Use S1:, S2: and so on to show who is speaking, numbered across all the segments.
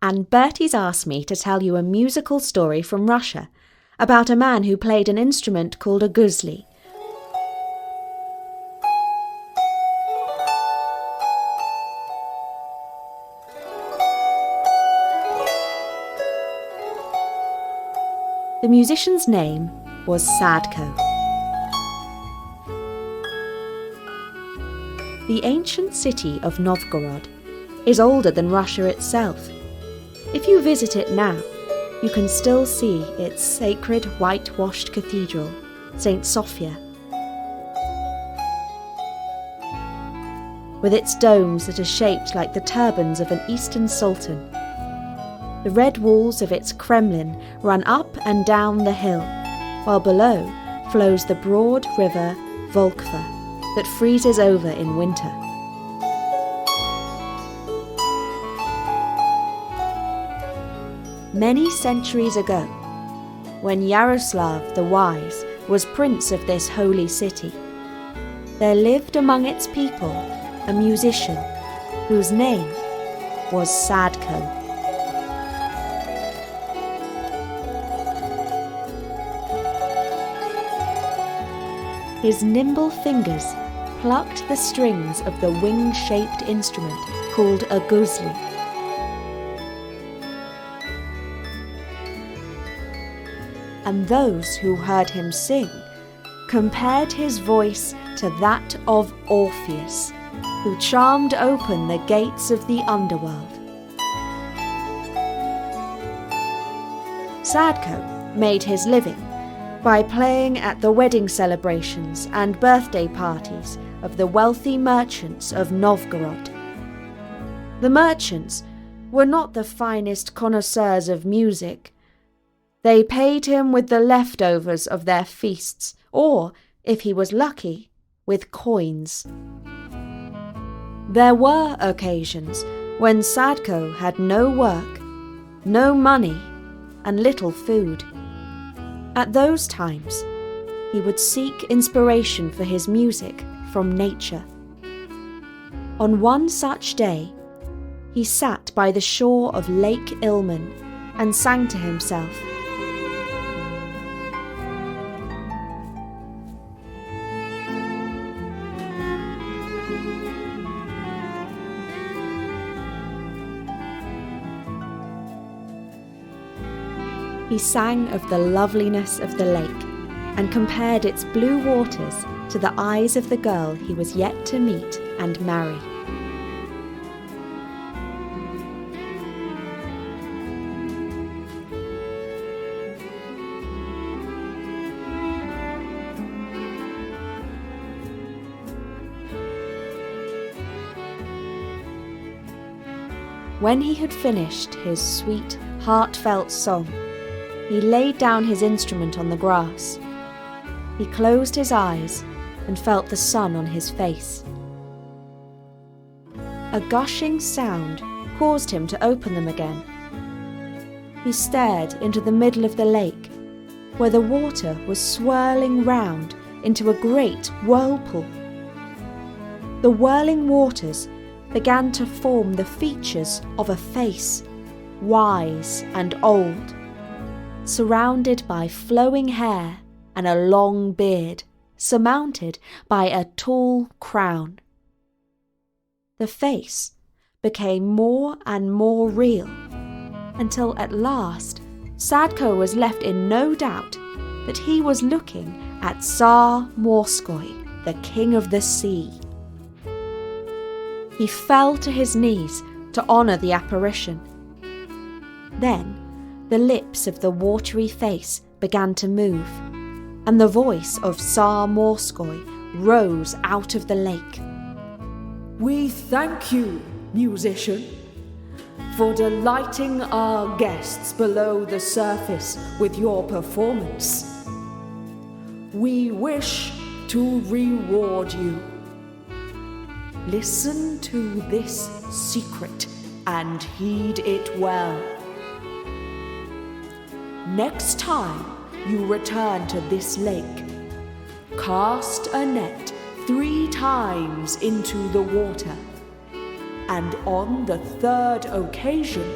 S1: and Bertie's asked me to tell you a musical story from Russia about a man who played an instrument called a gusli. The musician's name was Sadko. The ancient city of Novgorod is older than Russia itself. If you visit it now, you can still see its sacred whitewashed cathedral, St. Sophia. With its domes that are shaped like the turbans of an Eastern sultan. The red walls of its Kremlin run up and down the hill, while below flows the broad river Volkva that freezes over in winter. Many centuries ago, when Yaroslav the Wise was prince of this holy city, there lived among its people a musician whose name was Sadko. His nimble fingers plucked the strings of the wing-shaped instrument called a gusli. And those who heard him sing compared his voice to that of Orpheus, who charmed open the gates of the Underworld. Sadko made his living by playing at the wedding celebrations and birthday parties of the wealthy merchants of Novgorod. The merchants were not the finest connoisseurs of music. They paid him with the leftovers of their feasts, or, if he was lucky, with coins. There were occasions when Sadko had no work, no money, and little food. At those times, he would seek inspiration for his music from nature. On one such day, he sat by the shore of Lake Ilmen and sang to himself. He sang of the loveliness of the lake and compared its blue waters to the eyes of the girl he was yet to meet and marry. When he had finished his sweet, heartfelt song, he laid down his instrument on the grass. He closed his eyes and felt the sun on his face. A gushing sound caused him to open them again. He stared into the middle of the lake, where the water was swirling round into a great whirlpool. The whirling waters began to form the features of a face, wise and old, surrounded by flowing hair and a long beard, surmounted by a tall crown. The face became more and more real, until at last Sadko was left in no doubt that he was looking at Tsar Morskoi, the king of the sea. He fell to his knees to honour the apparition. Then the lips of the watery face began to move, and the voice of Tsar Morskoi rose out of the lake.
S2: "We thank you, musician, for delighting our guests below the surface with your performance. We wish to reward you. Listen to this secret and heed it well. Next time you return to this lake, cast a net 3 times into the water, and on the 3rd occasion,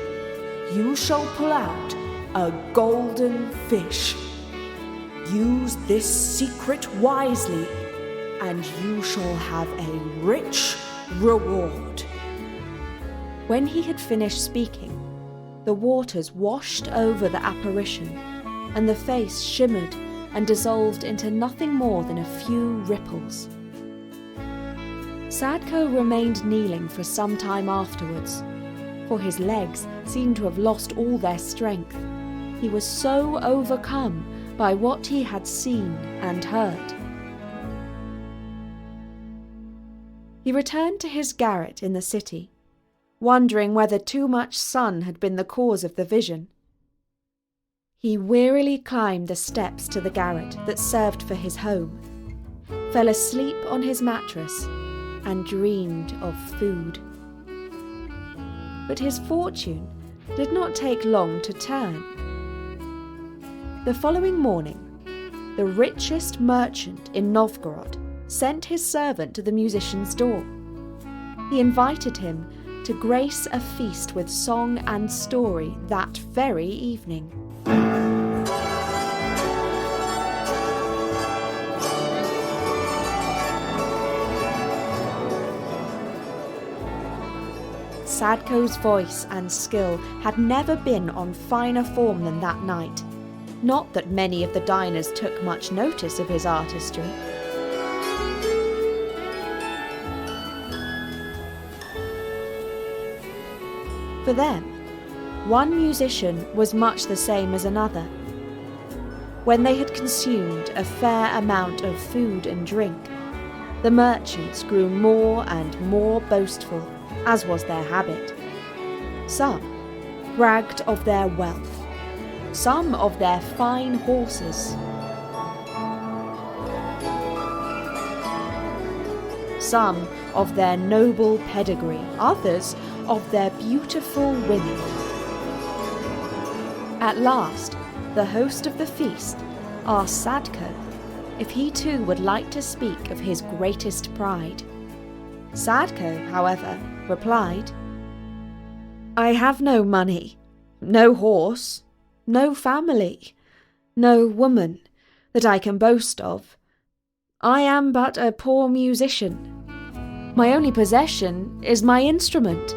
S2: you shall pull out a golden fish. Use this secret wisely, and you shall have a rich reward."
S1: When he had finished speaking, the waters washed over the apparition, and the face shimmered and dissolved into nothing more than a few ripples. Sadko remained kneeling for some time afterwards, for his legs seemed to have lost all their strength. He was so overcome by what he had seen and heard. He returned to his garret in the city, wondering whether too much sun had been the cause of the vision. He wearily climbed the steps to the garret that served for his home, fell asleep on his mattress, and dreamed of food. But his fortune did not take long to turn. The following morning, the richest merchant in Novgorod sent his servant to the musician's door. He invited him to grace a feast with song and story that very evening. Sadko's voice and skill had never been on finer form than that night. Not that many of the diners took much notice of his artistry. For them, one musician was much the same as another. When they had consumed a fair amount of food and drink, the merchants grew more and more boastful, as was their habit. Some bragged of their wealth, some of their fine horses, some of their noble pedigree, others of their beautiful women. At last, the host of the feast asked Sadko if he too would like to speak of his greatest pride. Sadko, however, replied, "I have no money, no horse, no family, no woman that I can boast of. I am but a poor musician. My only possession is my instrument."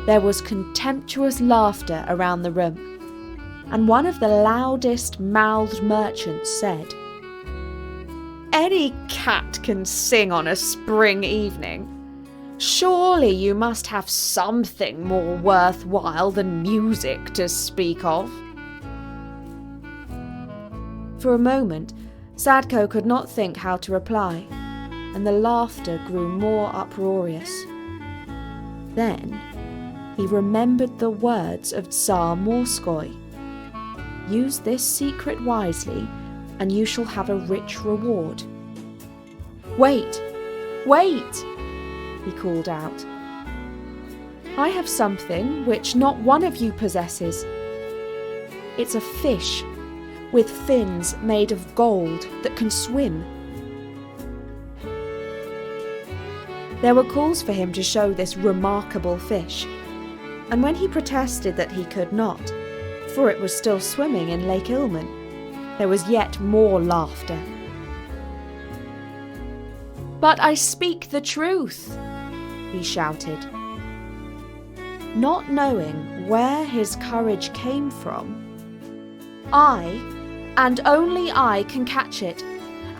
S1: There was contemptuous laughter around the room, and one of the loudest-mouthed merchants said, "Any cat can sing on a spring evening. Surely you must have something more worthwhile than music to speak of." For a moment, Sadko could not think how to reply, and the laughter grew more uproarious. Then he remembered the words of Tsar Morskoi. "Use this secret wisely, and you shall have a rich reward." "Wait! Wait!" he called out. "I have something which not one of you possesses. It's a fish with fins made of gold that can swim." There were calls for him to show this remarkable fish, and when he protested that he could not, for it was still swimming in Lake Ilmen, there was yet more laughter. "But I speak the truth," he shouted. Not knowing where his courage came from, "I, and only I, can catch it,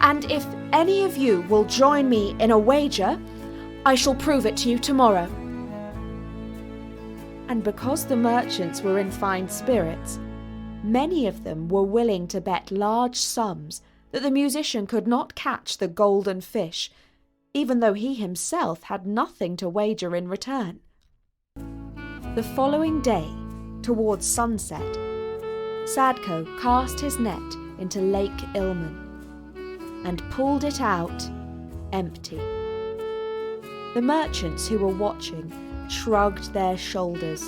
S1: and if any of you will join me in a wager, I shall prove it to you tomorrow." And because the merchants were in fine spirits, many of them were willing to bet large sums that the musician could not catch the golden fish, even though he himself had nothing to wager in return. The following day, towards sunset, Sadko cast his net into Lake Ilmen and pulled it out empty. The merchants who were watching shrugged their shoulders.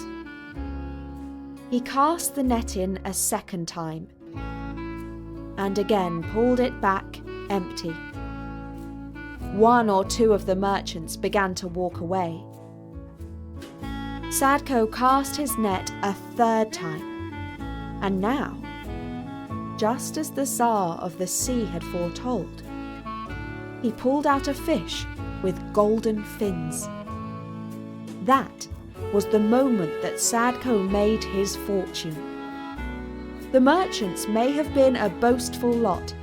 S1: He cast the net in a second time, and again pulled it back empty. One or two of the merchants began to walk away. Sadko cast his net a third time, and now, just as the Tsar of the Sea had foretold, he pulled out a fish with golden fins. That was the moment that Sadko made his fortune. The merchants may have been a boastful lot,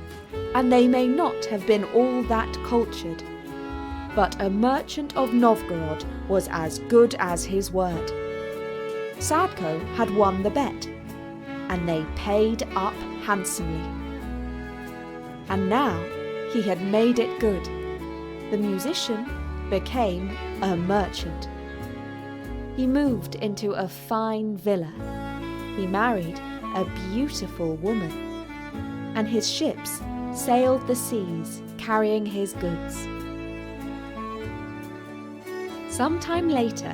S1: and they may not have been all that cultured, but a merchant of Novgorod was as good as his word. Sadko had won the bet, and they paid up handsomely. And now he had made it good. The musician became a merchant. He moved into a fine villa. He married a beautiful woman, and his ships sailed the seas carrying his goods. Sometime later,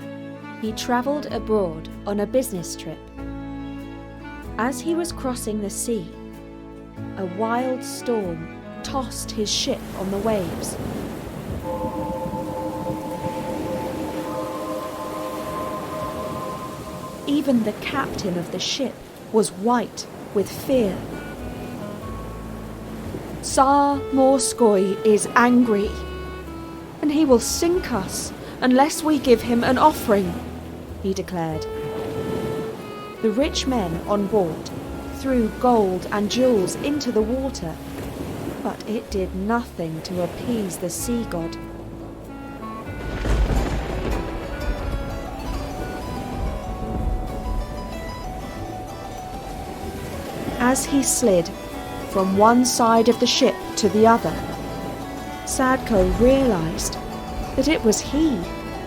S1: he travelled abroad on a business trip. As he was crossing the sea, a wild storm tossed his ship on the waves. Even the captain of the ship was white with fear. "Tsar Morskoi is angry, and he will sink us unless we give him an offering," he declared. The rich men on board threw gold and jewels into the water, but it did nothing to appease the sea god. As he slid from one side of the ship to the other, Sadko realized that it was he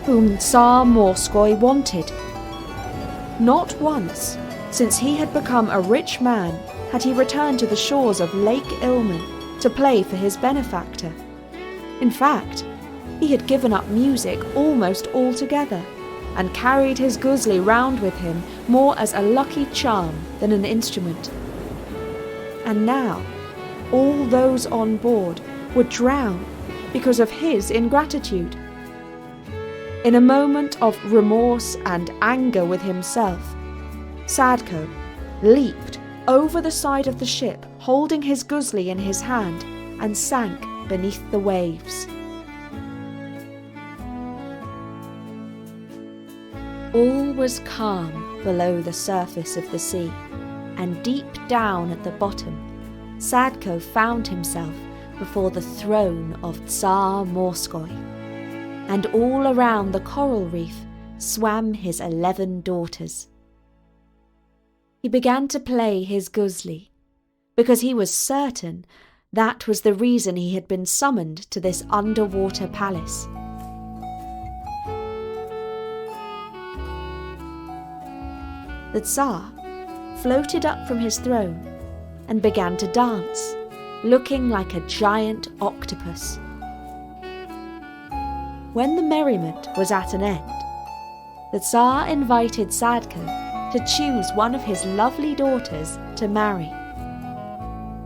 S1: whom Tsar Morskoi wanted. Not once, since he had become a rich man, had he returned to the shores of Lake Ilmen to play for his benefactor. In fact, he had given up music almost altogether and carried his gusli round with him more as a lucky charm than an instrument. And now, all those on board would drown because of his ingratitude. In a moment of remorse and anger with himself, Sadko leaped over the side of the ship, holding his gusli in his hand, and sank beneath the waves. All was calm below the surface of the sea, and deep down at the bottom, Sadko found himself before the throne of Tsar Morskoi, and all around the coral reef swam his 11 daughters. He began to play his gusli, because he was certain that was the reason he had been summoned to this underwater palace. The Tsar floated up from his throne and began to dance, looking like a giant octopus. When the merriment was at an end, the Tsar invited Sadko to choose one of his lovely daughters to marry.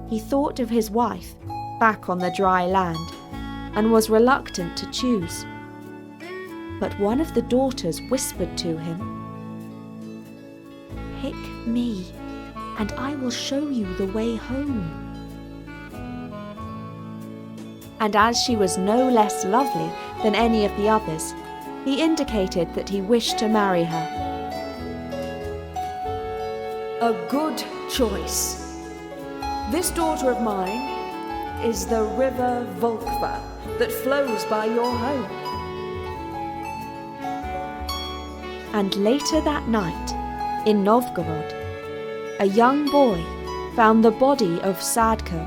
S1: He thought of his wife back on the dry land and was reluctant to choose. But one of the daughters whispered to him, "Pick me, and I will show you the way home." And as she was no less lovely than any of the others, he indicated that he wished to marry her.
S2: A good choice. This daughter of mine is the River Volkva that flows by your home.
S1: And later that night, in Novgorod, a young boy found the body of Sadko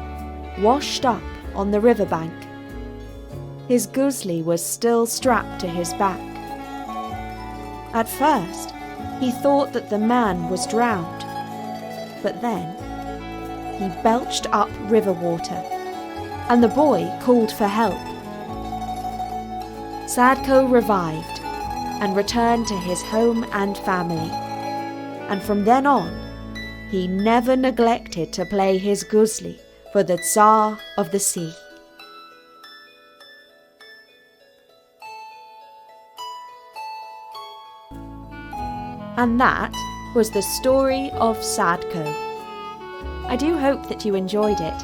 S1: washed up on the riverbank. His gusli was still strapped to his back. At first, he thought that the man was drowned, but then he belched up river water, and the boy called for help. Sadko revived and returned to his home and family, and from then on, he never neglected to play his gusli for the Tsar of the Sea. And that was the story of Sadko. I do hope that you enjoyed it.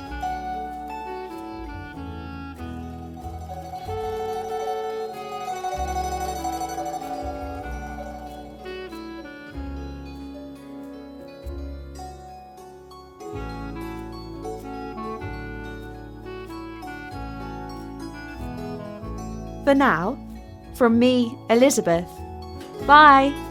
S1: For now, from me, Elizabeth, bye!